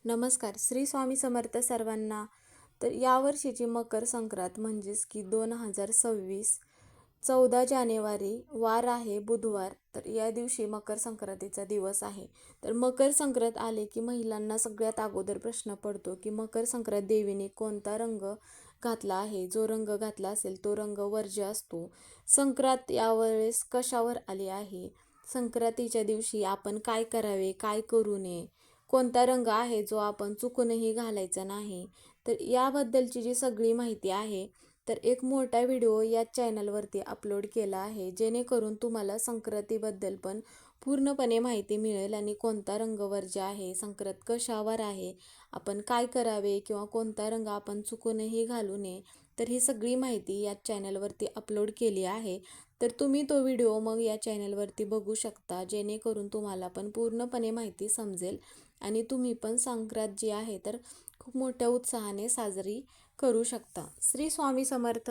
नमस्कार. श्री स्वामी समर्थ सर्वांना. तर यावर्षीची मकर संक्रांत म्हणजेच की 2026 14 जानेवारी वार आहे बुधवार. तर या दिवशी मकर संक्रांतीचा दिवस आहे. तर मकर संक्रांत आले की महिलांना सगळ्यात अगोदर प्रश्न पडतो की मकर संक्रांत देवीने कोणता रंग घातला आहे. जो रंग घातला असेल तो रंग वर्ज्य असतो. संक्रांत यावेळेस कशावर आली आहे, संक्रांतीच्या दिवशी आपण काय करावे, काय करू नये, कोणता रंग आहे जो आपण चुकूनही घालायचा नाही. तर याबद्दलची जी सगळी माहिती आहे, तर एक मोठा व्हिडिओ या चॅनलवरती अपलोड केला आहे, जेणेकरून तुम्हाला संक्रांतीबद्दल पण पूर्णपणे माहिती मिळेल आणि कोणता रंग वर्ज्य आहे, संक्रांत कशावर आहे, आपण काय करावे किंवा कोणता रंग आपण चुकूनही घालू नये. तर ही सगळी माहिती या चॅनलवरती अपलोड केली आहे. तर तुम्ही तो व्हिडिओ मग या चॅनलवरती बघू शकता, जेणेकरून तुम्हाला पण पूर्णपणे माहिती समजेल आणि तुम्ही पण संक्रांत जी आहे तर खूप मोठ्या उत्साहाने साजरी करू शकता. श्री स्वामी समर्थ.